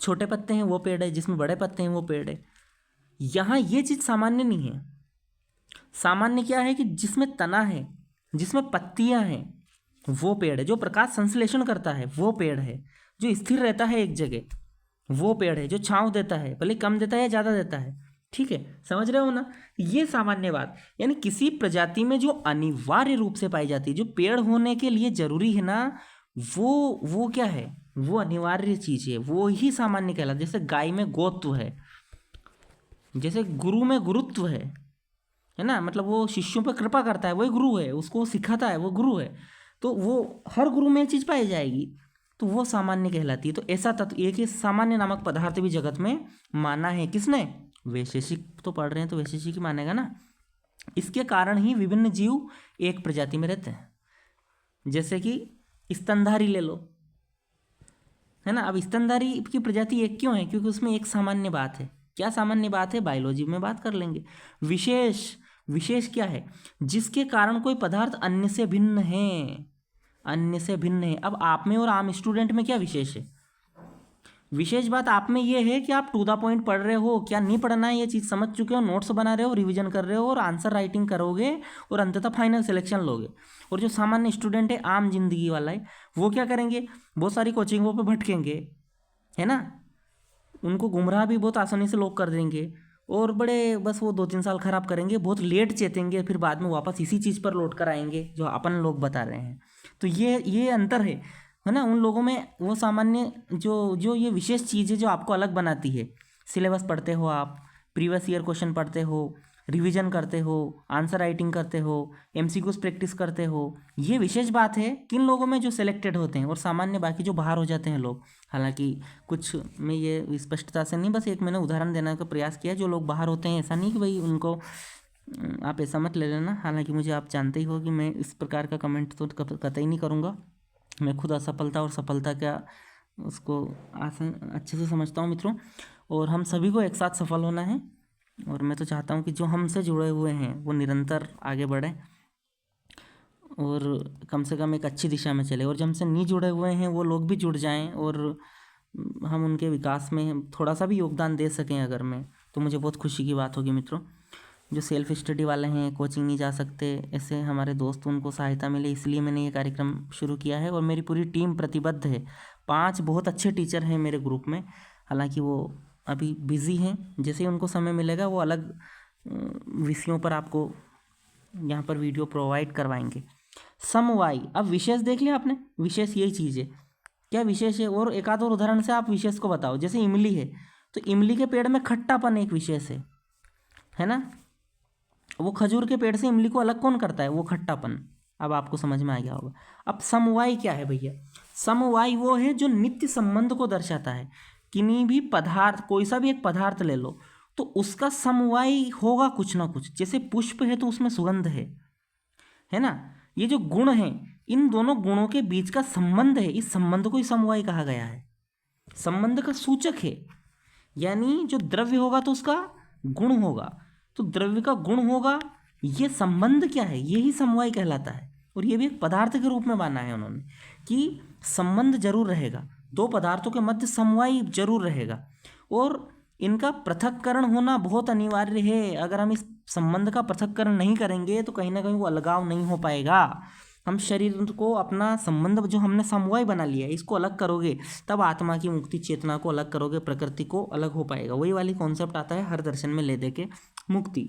छोटे पत्ते हैं वो पेड़ है, जिसमें बड़े पत्ते हैं वो पेड़ है। यहाँ ये चीज़ सामान्य नहीं है। सामान्य क्या है कि जिसमें तना है, जिसमें पत्तियां हैं वो पेड़ है, जो प्रकाश संश्लेषण करता है वो पेड़ है, जो स्थिर रहता है एक जगह वो पेड़ है, जो छांव देता है, भले कम देता है या ज़्यादा देता है। ठीक है, समझ रहे हो ना? ये सामान्य बात, यानी किसी प्रजाति में जो अनिवार्य रूप से पाई जाती है, जो पेड़ होने के लिए जरूरी है ना, वो क्या है, वो अनिवार्य चीज़ है, वो ही सामान्य कहलाता है। जैसे गाय में गोत्व है, जैसे गुरु में गुरुत्व है ना, मतलब वो शिष्यों पर कृपा करता है, वही गुरु है, उसको सिखाता है, वो गुरु है। तो वो हर गुरु में एक चीज़ पाई जाएगी, तो वो सामान्य कहलाती है। तो ऐसा तत्व एक ही सामान्य नामक पदार्थ भी जगत में माना है किसने? वैशेषिक तो पढ़ रहे हैं तो वैशेषिक ही मानेगा ना। इसके कारण ही विभिन्न जीव एक प्रजाति में रहते हैं। जैसे कि स्तनधारी ले लो, है ना। अब स्तनधारी की प्रजाति एक क्यों है? क्योंकि उसमें एक सामान्य बात है। क्या सामान्य बात है? बायोलॉजी में बात कर लेंगे। विशेष, विशेष क्या है? जिसके कारण कोई पदार्थ अन्य से भिन्न है, अन्य से भिन्न है। अब आप में और आम स्टूडेंट में क्या विशेष है? विशेष बात आप में ये है कि आप टू द पॉइंट पढ़ रहे हो, क्या नहीं पढ़ना है ये चीज़ समझ चुके हो, नोट्स बना रहे हो, रिवीजन कर रहे हो और आंसर राइटिंग करोगे और अंततः फाइनल सिलेक्शन लोगे। और जो सामान्य स्टूडेंट है, आम जिंदगी वाला है, वो क्या करेंगे? बहुत सारी कोचिंगों पर भटकेंगे, है ना, उनको गुमराह भी बहुत आसानी से लोग कर देंगे और बड़े बस वो 2-3 साल खराब करेंगे, बहुत लेट चेतेंगे, फिर बाद में वापस इसी चीज़ पर लौट कर आएंगे जो अपन लोग बता रहे हैं। तो ये अंतर है ना। उन लोगों में वो सामान्य जो ये विशेष चीज़ है जो आपको अलग बनाती है। सिलेबस पढ़ते हो आप, प्रीवियस ईयर क्वेश्चन पढ़ते हो, रिवीजन करते हो, आंसर राइटिंग करते हो, एमसीक्यूज प्रैक्टिस करते हो, ये विशेष बात है किन लोगों में जो सिलेक्टेड होते हैं, और सामान्य बाकी जो बाहर हो जाते हैं लोग। हालांकि कुछ में ये स्पष्टता से नहीं, बस एक मैंने उदाहरण देने का प्रयास किया। जो लोग बाहर होते हैं, ऐसा नहीं कि भाई उनको आप ऐसा मत ले लेना। हालांकि मुझे आप जानते ही हो कि मैं इस प्रकार का कमेंट तो कतई नहीं करूँगा। मैं खुद असफलता और सफलता क्या उसको अच्छे से समझता हूँ मित्रों, और हम सभी को एक साथ सफल होना है। और मैं तो चाहता हूँ कि जो हमसे जुड़े हुए हैं वो निरंतर आगे बढ़ें और कम से कम एक अच्छी दिशा में चले, और जो हमसे नहीं जुड़े हुए हैं वो लोग भी जुड़ जाएं और हम उनके विकास में थोड़ा सा भी योगदान दे सकें अगर मैं, तो मुझे बहुत खुशी की बात होगी मित्रों। जो सेल्फ स्टडी वाले हैं, कोचिंग नहीं जा सकते, ऐसे हमारे दोस्त, उनको सहायता मिले, इसलिए मैंने ये कार्यक्रम शुरू किया है। और मेरी पूरी टीम प्रतिबद्ध है। 5 बहुत अच्छे टीचर हैं मेरे ग्रुप में, हालांकि वो अभी बिज़ी हैं। जैसे ही उनको समय मिलेगा वो अलग विषयों पर आपको यहाँ पर वीडियो प्रोवाइड करवाएंगे। समवायी, अब विशेष देख लिया आपने, विशेष यही चीज़ है। क्या विशेष है? और एक आध और उदाहरण से आप विशेष को बताओ। जैसे इमली है, तो इमली के पेड़ में खट्टापन एक विशेष है ना। वो खजूर के पेड़ से इमली को अलग कौन करता है? वो खट्टापन। अब आपको समझ में आ गया होगा। अब समवाय क्या है भैया? समवाय वो है जो नित्य संबंध को दर्शाता है। किन्हीं भी पदार्थ, कोई सा भी एक पदार्थ ले लो तो उसका समवाय होगा कुछ ना कुछ। जैसे पुष्प है तो उसमें सुगंध है ना। ये जो गुण है, इन दोनों गुणों के बीच का संबंध है, इस संबंध को ही समवाय कहा गया है। संबंध का सूचक है, यानी जो द्रव्य होगा तो उसका गुण होगा, तो द्रव्य का गुण होगा। ये संबंध क्या है? यही समवाय कहलाता है। और ये भी एक पदार्थ के रूप में माना है उन्होंने कि संबंध जरूर रहेगा, दो पदार्थों के मध्य समवाय जरूर रहेगा, और इनका पृथक्करण होना बहुत अनिवार्य है। अगर हम इस संबंध का पृथक्करण नहीं करेंगे तो कहीं ना कहीं वो अलगाव नहीं हो पाएगा। हम शरीर को, अपना संबंध जो हमने समवाय बना लिया है, इसको अलग करोगे तब आत्मा की मुक्ति, चेतना को अलग करोगे, प्रकृति को अलग हो पाएगा। वही वाली कॉन्सेप्ट आता है हर दर्शन में ले दे के मुक्ति।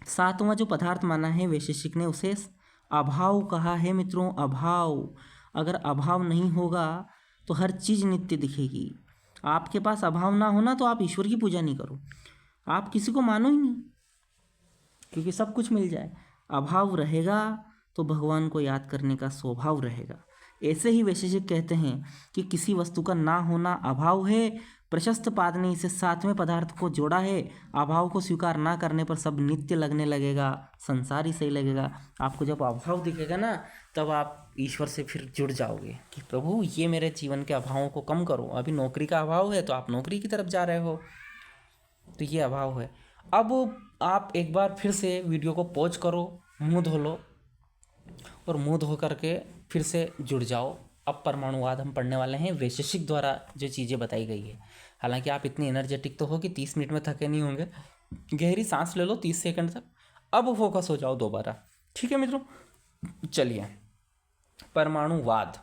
7वां जो पदार्थ माना है वैशेषिक ने, उसे अभाव कहा है मित्रों। अभाव, अगर अभाव नहीं होगा तो हर चीज़ नित्य दिखेगी। आपके पास अभाव ना होना तो आप ईश्वर की पूजा नहीं करो, आप किसी को मानो ही नहीं, क्योंकि सब कुछ मिल जाए। अभाव रहेगा तो भगवान को याद करने का स्वभाव रहेगा। ऐसे ही वैशेषिक कहते हैं कि किसी वस्तु का ना होना अभाव है, प्रशस्त पाद ने इसे सातवें पदार्थ को जोड़ा है। अभाव को स्वीकार ना करने पर सब नित्य लगने लगेगा, संसार ही सही लगेगा। आपको जब अभाव दिखेगा ना, तब आप ईश्वर से फिर जुड़ जाओगे कि प्रभु ये मेरे जीवन के अभावों को कम करो। अभी नौकरी का अभाव है तो आप नौकरी की तरफ जा रहे हो, तो ये अभाव है। अब आप एक बार फिर से वीडियो को पॉज करो, मुंह धो लो और मुंह धो करके फिर से जुड़ जाओ। अब परमाणुवाद हम पढ़ने वाले हैं, वैशेषिक द्वारा जो चीज़ें बताई गई है। हालांकि आप इतनी एनर्जेटिक तो हो कि 30 मिनट में थके नहीं होंगे। गहरी सांस ले लो 30 सेकंड तक, अब फोकस हो जाओ दोबारा। ठीक है मित्रों, चलिए परमाणुवाद।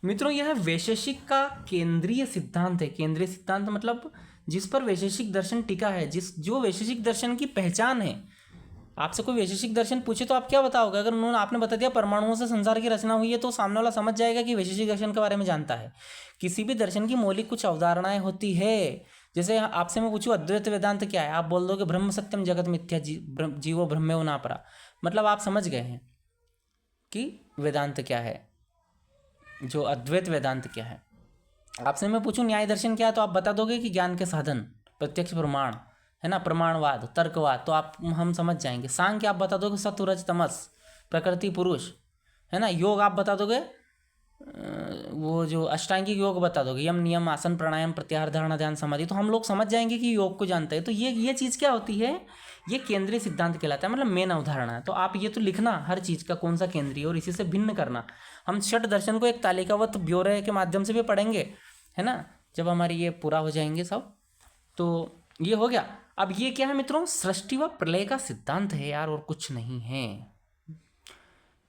मित्रों यह वैशेषिक का केंद्रीय सिद्धांत है। केंद्रीय सिद्धांत मतलब जिस पर वैशेषिक दर्शन टिका है, जो वैशेषिक दर्शन की पहचान है। आपसे कोई वैशेषिक दर्शन पूछे तो आप क्या बताओगे? अगर उन्होंने आपने बता दिया परमाणुओं से संसार की रचना हुई है, तो सामने वाला समझ जाएगा कि वैशेषिक दर्शन के बारे में जानता है। किसी भी दर्शन की मौलिक कुछ अवधारणाएं होती है। जैसे आपसे मैं पूछूं अद्वैत वेदांत क्या है, आप बोल दोगे ब्रह्म सत्यम जगत मिथ्या जीवो ब्रह्मेव नापरा। मतलब आप समझ गए हैं कि वेदांत क्या है, जो अद्वैत वेदांत क्या है। आपसे मैं पूछूं न्याय दर्शन क्या है, तो आप बता दोगे कि ज्ञान के साधन, प्रत्यक्ष प्रमाण, है ना, प्रमाणवाद, तर्कवाद, तो आप हम समझ जाएंगे। सांख्य आप बता दोगे सत्व तमस, प्रकृति पुरुष, है ना। योग आप बता दोगे वो जो अष्टांगिक योग बता दोगे, यम नियम आसन प्राणायाम प्रत्याहार धारणा ध्यान समाधि, तो हम लोग समझ जाएंगे कि योग को जानते हैं। तो ये चीज़ क्या होती है, ये केंद्रीय सिद्धांत कहलाता है, मतलब मेन अवधारणा है। तो आप ये तो लिखना हर चीज़ का कौन सा केंद्रीय, और इसी से भिन्न करना। हम षट दर्शन को एक तालिकावत ब्यौरे के माध्यम से भी पढ़ेंगे, है ना, जब हमारी ये पूरा हो जाएंगे सब। तो ये हो गया। अब ये क्या है मित्रों, सृष्टि व प्रलय का सिद्धांत है यार, और कुछ नहीं है।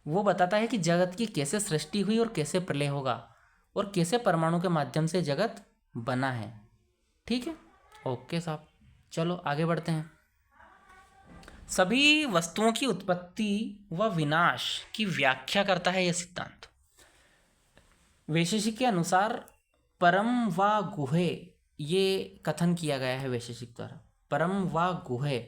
वो बताता है कि जगत की कैसे सृष्टि हुई और कैसे प्रलय होगा, और कैसे परमाणु के माध्यम से जगत बना है। ठीक है, ओके साहब, चलो आगे बढ़ते हैं। सभी वस्तुओं की उत्पत्ति व विनाश की व्याख्या करता है यह सिद्धांत। वैशेषिक के अनुसार परम व गुहे, ये कथन किया गया है वैशेषिक द्वारा। परम व गुहे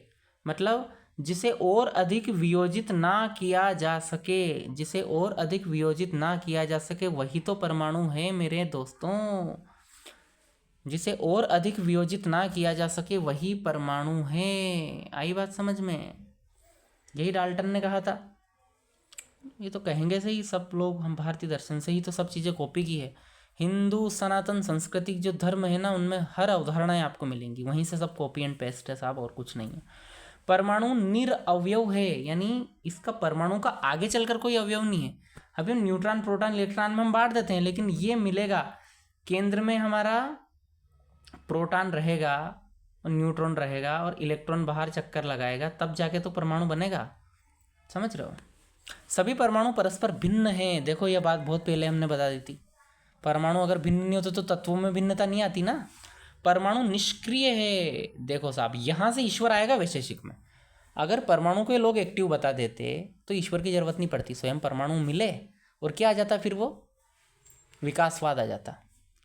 मतलब जिसे और अधिक वियोजित ना किया जा सके, जिसे और अधिक वियोजित ना किया जा सके वही तो परमाणु है मेरे दोस्तों। जिसे और अधिक वियोजित ना किया जा सके वही परमाणु है। आई बात समझ में? यही डाल्टन ने कहा था। ये तो कहेंगे सही सब लोग, हम भारतीय दर्शन से ही तो सब चीज़ें कॉपी की है। हिंदू सनातन संस्कृति जो धर्म है ना, उनमें हर अवधारणाएं आपको मिलेंगी, वहीं से सब कॉपी एंड पेस्ट है साहब, और कुछ नहीं है। परमाणु निरअवयव है, यानी इसका परमाणु का आगे चलकर कोई अवयव नहीं है। अभी हम न्यूट्रॉन प्रोटॉन इलेक्ट्रॉन में हम बांट देते हैं, लेकिन ये मिलेगा केंद्र में हमारा प्रोटॉन रहेगा और न्यूट्रॉन रहेगा, और इलेक्ट्रॉन बाहर चक्कर लगाएगा, तब जाके तो परमाणु बनेगा। समझ रहे हो? सभी परमाणु परस्पर भिन्न हैं। देखो यह बात बहुत पहले हमने बता दी थी। परमाणु अगर भिन्न नहीं होते तो तत्वों में भिन्नता नहीं आती ना। परमाणु निष्क्रिय है। देखो साहब, यहाँ से ईश्वर आएगा वैशेषिक में। अगर परमाणु को लोग एक्टिव बता देते तो ईश्वर की जरूरत नहीं पड़ती, स्वयं परमाणु मिले और क्या आ जाता, फिर वो विकासवाद आ जाता,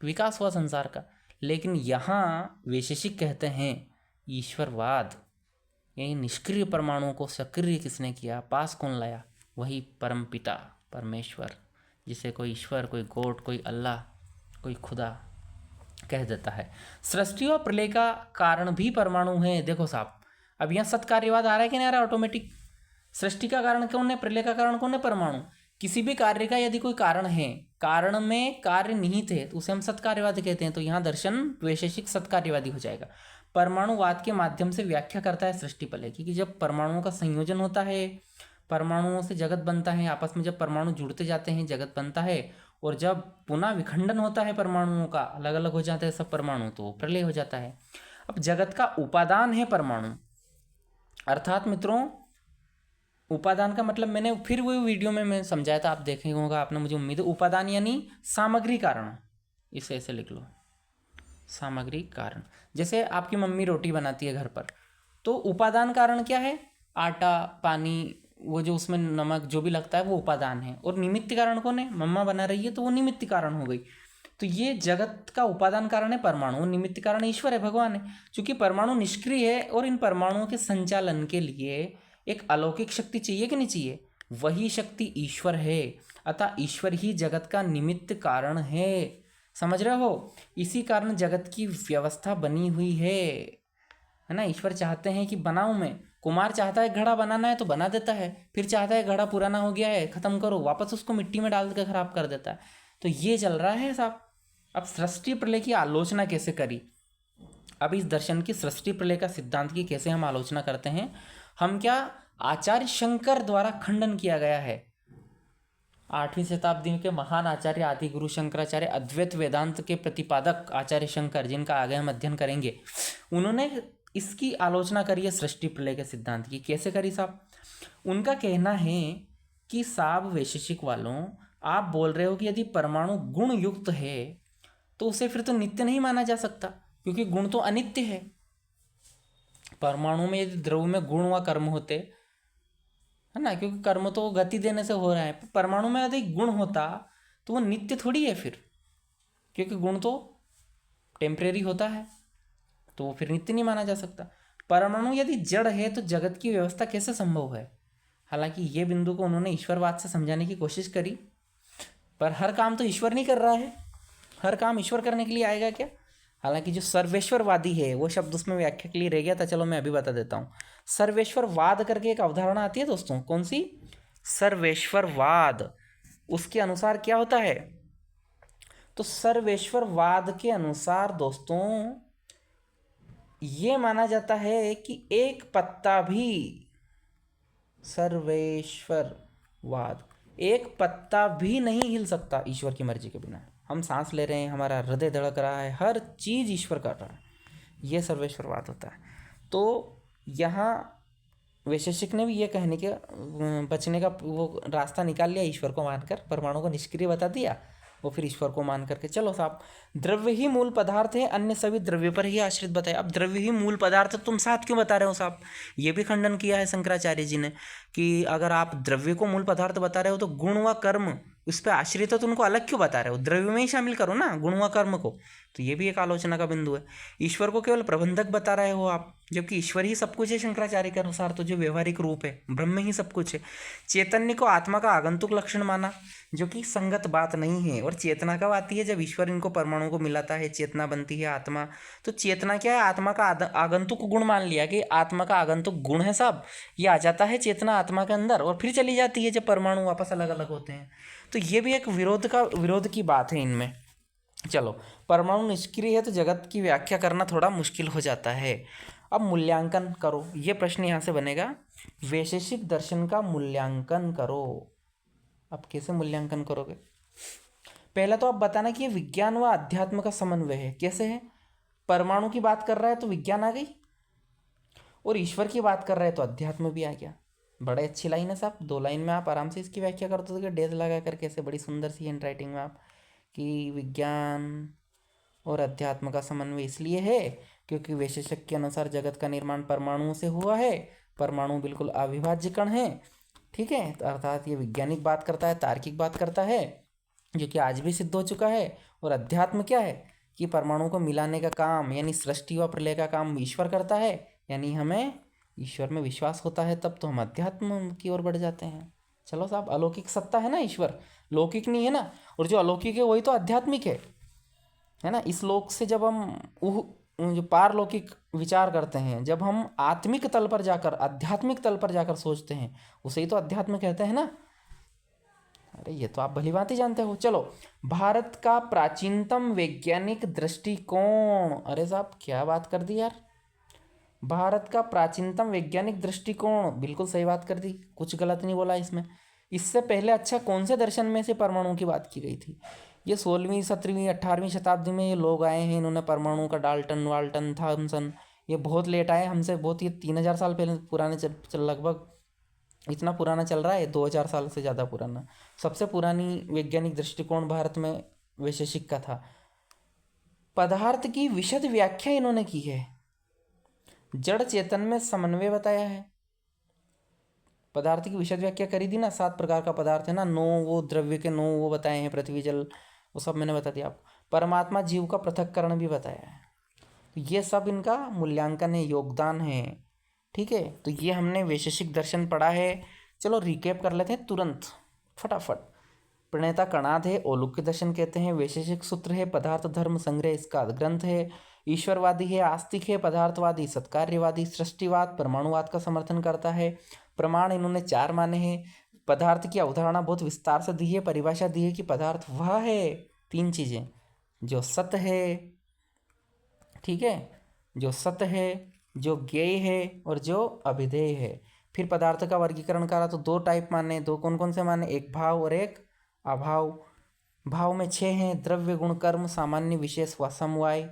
विकास हुआ संसार का। लेकिन यहाँ वैशेषिक कहते हैं ईश्वरवाद, यही निष्क्रिय परमाणुओं को सक्रिय किसने किया, पास कौन लाया, वही परम पिता परमेश्वर, जिसे कोई ईश्वर, कोई गॉड, कोई अल्लाह, कोई खुदा कह देता है। सृष्टि और प्रलय का कारण भी परमाणु है। देखो साहब, अब यहाँ सत्कार्यवाद आ रहा है कि नहीं आ रहा? ऑटोमेटिक सृष्टि का कारण कौन है, प्रलय का कारण कौन है, परमाणु। किसी भी कार्य का यदि कोई कारण है, कारण में कार्य निहित है, तो उसे हम सत्कार्यवाद कहते हैं। तो यहाँ दर्शन वैशेषिक सत्कार्यवादी हो जाएगा। परमाणुवाद के माध्यम से व्याख्या करता है सृष्टि प्रलय की, कि जब परमाणुओं का संयोजन होता है, परमाणुओं से जगत बनता है, आपस में जब परमाणु जुड़ते जाते हैं जगत बनता है, और जब पुनः विखंडन होता है परमाणुओं का, अलग अलग हो जाते हैं सब परमाणु, तो प्रलय हो जाता है। अब जगत का उपादान है परमाणु, अर्थात मित्रों उपादान का मतलब मैंने फिर वो वीडियो में मैं समझाया था, आप देखे होगा आपने, मुझे उम्मीद है। उपादान यानी सामग्री कारण, इसे ऐसे लिख लो, सामग्री कारण। जैसे आपकी मम्मी रोटी बनाती है घर पर, तो उपादान कारण क्या है, आटा, पानी, वो जो उसमें नमक जो भी लगता है वो उपादान है। और निमित्त कारण कौन है, मम्मा बना रही है तो वो निमित्त कारण हो गई। तो ये जगत का उपादान कारण है परमाणु, निमित्त कारण ईश्वर है, भगवान है। क्योंकि परमाणु निष्क्रिय है और इन परमाणुओं के संचालन के लिए एक अलौकिक शक्ति चाहिए कि नहीं चाहिए, वही शक्ति ईश्वर है। अतः ईश्वर ही जगत का निमित्त कारण है। समझ रहे हो? इसी कारण जगत की व्यवस्था बनी हुई है ना। ईश्वर चाहते हैं कि बनाऊं मैं। कुम्हार चाहता है घड़ा बनाना है तो बना देता है, फिर चाहता है घड़ा पुराना हो गया है खत्म करो, वापस उसको मिट्टी में डाल कर खराब कर देता है। तो ये चल रहा है साहब। अब सृष्टि प्रलय की आलोचना कैसे करी? अब इस दर्शन की सृष्टि प्रलय का सिद्धांत की कैसे हम आलोचना करते हैं? हम क्या, आचार्य शंकर द्वारा खंडन किया गया है। 8वीं शताब्दी के महान आचार्य आदि गुरु शंकराचार्य, अद्वैत वेदांत के प्रतिपादक आचार्य शंकर, जिनका आगे हम अध्ययन करेंगे, उन्होंने इसकी आलोचना करी है सृष्टि प्रलय के सिद्धांत की। कैसे करी साहब? उनका कहना है कि साहब वैशेषिक वालों, आप बोल रहे हो कि यदि परमाणु गुण युक्त है तो उसे फिर तो नित्य नहीं माना जा सकता, क्योंकि गुण तो अनित्य है। परमाणु में यदि द्रव्य में गुण व कर्म होते, है ना, क्योंकि कर्म तो गति देने से हो रहा है, परमाणु में यदि गुण होता तो वो नित्य थोड़ी है फिर, क्योंकि गुण तो टेम्परेरी होता है, तो वो फिर नित्य नहीं माना जा सकता। परमाणु यदि जड़ है तो जगत की व्यवस्था कैसे संभव है? हालांकि ये बिंदु को उन्होंने ईश्वरवाद से समझाने की कोशिश करी, पर हर काम तो ईश्वर नहीं कर रहा है, हर काम ईश्वर करने के लिए आएगा क्या? हालांकि जो सर्वेश्वरवादी है, वो शब्द उसमें व्याख्या के लिए रह गया था, चलो मैं अभी बता देता हूँ। सर्वेश्वरवाद करके एक अवधारणा आती है दोस्तों, कौन सी? सर्वेश्वरवाद। उसके अनुसार क्या होता है? तो सर्वेश्वरवाद के अनुसार दोस्तों ये माना जाता है कि एक पत्ता भी, सर्वेश्वरवाद, एक पत्ता भी नहीं हिल सकता ईश्वर की मर्जी के बिना। हम सांस ले रहे हैं, हमारा हृदय धड़क रहा है, हर चीज़ ईश्वर कर रहा है, ये सर्वेश्वरवाद होता है। तो यहाँ वैशेषिक ने भी ये कहने के बचने का वो रास्ता निकाल लिया, ईश्वर को मानकर परमाणु को निष्क्रिय बता दिया, वो फिर ईश्वर को मान करके चलो साहब द्रव्य ही मूल पदार्थ है, अन्य सभी द्रव्य पर ही आश्रित बताए। अब द्रव्य ही मूल पदार्थ तुम साथ क्यों बता रहे हो साहब? ये भी खंडन किया है शंकराचार्य जी ने कि अगर आप द्रव्य को मूल पदार्थ बता रहे हो तो गुण व कर्म उस पर आश्रित है, तो उनको अलग क्यों बता रहे हो? द्रव्य में ही शामिल करो ना गुण व कर्म को। तो ये भी एक आलोचना का बिंदु है। ईश्वर को केवल प्रबंधक बता रहे हो आप, जबकि ईश्वर ही सब कुछ है शंकराचार्य के अनुसार, तो जो व्यवहारिक रूप है ब्रह्म ही सब कुछ है। चैतन्य को आत्मा का आगंतुक लक्षण माना, जो कि संगत बात नहीं है। और चेतना कब आती है? जब ईश्वर इनको परमाणु को मिलाता है, चेतना बनती है आत्मा। तो चेतना क्या है? आत्मा का आगंतुक गुण मान लिया कि आत्मा का आगंतुक गुण है साहब, ये आ जाता है चेतना आत्मा के अंदर और फिर चली जाती है जब परमाणु वापस अलग अलग होते हैं। तो ये भी एक विरोध की बात है इनमें। चलो, परमाणु निष्क्रिय है तो जगत की व्याख्या करना थोड़ा मुश्किल हो जाता है। अब मूल्यांकन करो, ये प्रश्न यहाँ से बनेगा, वैशेषिक दर्शन का मूल्यांकन करो। अब कैसे मूल्यांकन करोगे? पहला तो आप बताना कि ये विज्ञान व अध्यात्म का समन्वय है। कैसे है? परमाणु की बात कर रहा है तो विज्ञान आ गई, और ईश्वर की बात कर रहे हैं तो अध्यात्म भी आ गया। बड़े अच्छी लाइन है साहब, 2 लाइन में आप आराम से इसकी व्याख्या कर दोगे डेज लगा कर, कैसे बड़ी सुंदर सी हैंड राइटिंग में आप, कि विज्ञान और अध्यात्म का समन्वय इसलिए है क्योंकि वैशेषिक के अनुसार जगत का निर्माण परमाणुओं से हुआ है, परमाणु बिल्कुल अविभाज्य कण है, ठीक है। तो अर्थात ये वैज्ञानिक बात करता है, तार्किक बात करता है, जो कि आज भी सिद्ध हो चुका है। और अध्यात्म क्या है कि परमाणु को मिलाने का काम यानी सृष्टि व प्रलय का काम ईश्वर करता है, यानी हमें ईश्वर में विश्वास होता है, तब तो हम अध्यात्म की ओर बढ़ जाते हैं। चलो साहब, अलौकिक सत्ता है ना ईश्वर, लौकिक नहीं है ना, और जो अलौकिक है वही तो आध्यात्मिक है ना। इस लोक से जब हम जो पारलौकिक विचार करते हैं, जब हम आत्मिक तल पर जाकर आध्यात्मिक तल पर जाकर सोचते हैं, उसे ही तो अध्यात्म कहते हैं ना। अरे ये तो आप भली बात ही जानते हो। चलो, भारत का प्राचीनतम वैज्ञानिक दृष्टिकोण, अरे साहब क्या बात कर दी यार, भारत का प्राचीनतम वैज्ञानिक दृष्टिकोण, बिल्कुल सही बात कर दी, कुछ गलत नहीं बोला इसमें। इससे पहले अच्छा कौन से दर्शन में से परमाणु की बात की गई थी? ये 16वीं 17वीं 18वीं शताब्दी में ये लोग आए हैं, इन्होंने परमाणु का डाल्टन वाल्टन थॉमसन, ये बहुत लेट आए हमसे, बहुत ये 3000 साल पहले पुराने चल लगभग इतना पुराना चल रहा है, 2000 साल से ज़्यादा पुराना। सबसे पुरानी वैज्ञानिक दृष्टिकोण भारत में वैशेषिक का था। पदार्थ की विशद व्याख्या इन्होंने की है, जड़ चेतन में समन्वय बताया है। पदार्थ की विशद व्याख्या करी थी ना, 7 प्रकार का पदार्थ है ना, 9 वो द्रव्य के 9 वो बताए हैं, पृथ्वी जल वो सब मैंने बता दिया आपको। परमात्मा जीव का पृथक्करण भी बताया है। तो ये सब इनका मूल्यांकन है, योगदान है, ठीक है। तो ये हमने वैशेषिक दर्शन पढ़ा है। चलो रिकेप कर लेते हैं तुरंत फटाफट। प्रणेता कणाद है, औलुक्य दर्शन कहते हैं। वैशेषिक सूत्र है, पदार्थ धर्म संग्रह इसका ग्रंथ है। ईश्वरवादी है, आस्तिक है, पदार्थवादी, सत्कार्यवादी, सृष्टिवाद, परमाणुवाद का समर्थन करता है। प्रमाण इन्होंने 4 माने हैं। पदार्थ की अवधारणा बहुत विस्तार से दी है, परिभाषा दी है कि पदार्थ वह है, 3 चीज़ें, जो सत है, ठीक है, जो सत है, जो ज्ञेय है और जो अभिधेय है। फिर पदार्थ का वर्गीकरण करा तो 2 टाइप माने, 2 कौन कौन से माने, एक भाव और एक अभाव। भाव में 6 हैं, द्रव्य, गुण, कर्म, सामान्य, विशेष व समवाय।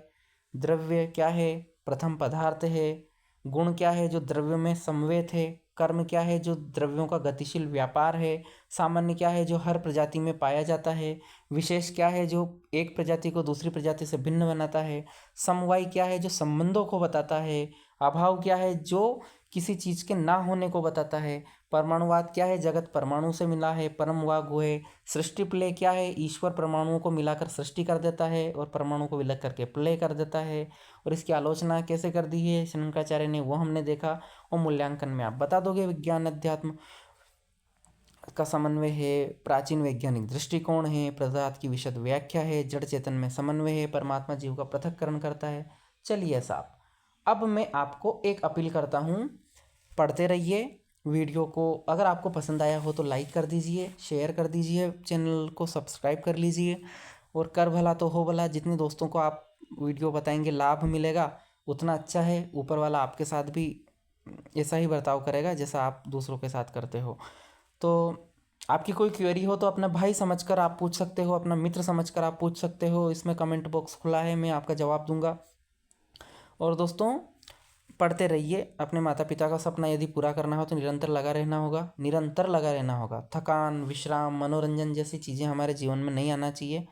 द्रव्य क्या है, प्रथम पदार्थ है। गुण क्या है, जो द्रव्यों में समवेत है। कर्म क्या है, जो द्रव्यों का गतिशील व्यापार है। सामान्य क्या है, जो हर प्रजाति में पाया जाता है। विशेष क्या है, जो एक प्रजाति को दूसरी प्रजाति से भिन्न बनाता है। समवाय क्या है, जो संबंधों को बताता है। अभाव क्या है, जो किसी चीज़ के ना होने को बताता है। परमाणुवाद क्या है, जगत परमाणु से मिला है, परम व गु है। सृष्टि प्रलय क्या है, ईश्वर परमाणुओं को मिलाकर सृष्टि कर देता है और परमाणु को विलय करके प्रलय कर देता है। और इसकी आलोचना कैसे कर दी है शनकाचार्य ने, वो हमने देखा। और मूल्यांकन में आप बता दोगे विज्ञान अध्यात्म का समन्वय है, प्राचीन वैज्ञानिक दृष्टिकोण है, पदार्थ की विशद व्याख्या है, जड़ चेतन में समन्वय है, परमात्मा जीव का पृथक्करण करता है। चलिए साहब, अब मैं आपको एक अपील करता हूँ, पढ़ते रहिए वीडियो को। अगर आपको पसंद आया हो तो लाइक कर दीजिए, शेयर कर दीजिए, चैनल को सब्सक्राइब कर लीजिए। और कर भला तो हो भला, जितने दोस्तों को आप वीडियो बताएंगे लाभ मिलेगा उतना अच्छा है। ऊपर वाला आपके साथ भी ऐसा ही बर्ताव करेगा जैसा आप दूसरों के साथ करते हो। तो आपकी कोई क्वेरी हो तो अपना भाई समझकर आप पूछ सकते हो, अपना मित्र समझकर आप पूछ सकते हो। इसमें कमेंट बॉक्स खुला है, मैं आपका जवाब दूंगा। और दोस्तों, पढ़ते रहिए। अपने माता पिता का सपना यदि पूरा करना हो तो निरंतर लगा रहना होगा, निरंतर लगा रहना होगा। थकान, विश्राम, मनोरंजन जैसी चीज़ें हमारे जीवन में नहीं आना चाहिए।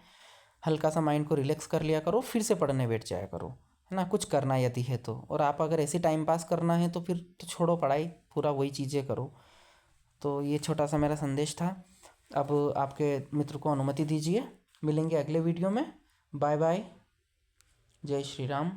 हल्का सा माइंड को रिलैक्स कर लिया करो, फिर से पढ़ने बैठ जाया करो, है ना। कुछ करना यदि है तो, और आप अगर ऐसे टाइम पास करना है तो फिर तो छोड़ो पढ़ाई, पूरा वही चीज़ें करो। तो ये छोटा सा मेरा संदेश था। अब आपके मित्र को अनुमति दीजिए। मिलेंगे अगले वीडियो में। बाय बाय, जय श्री राम।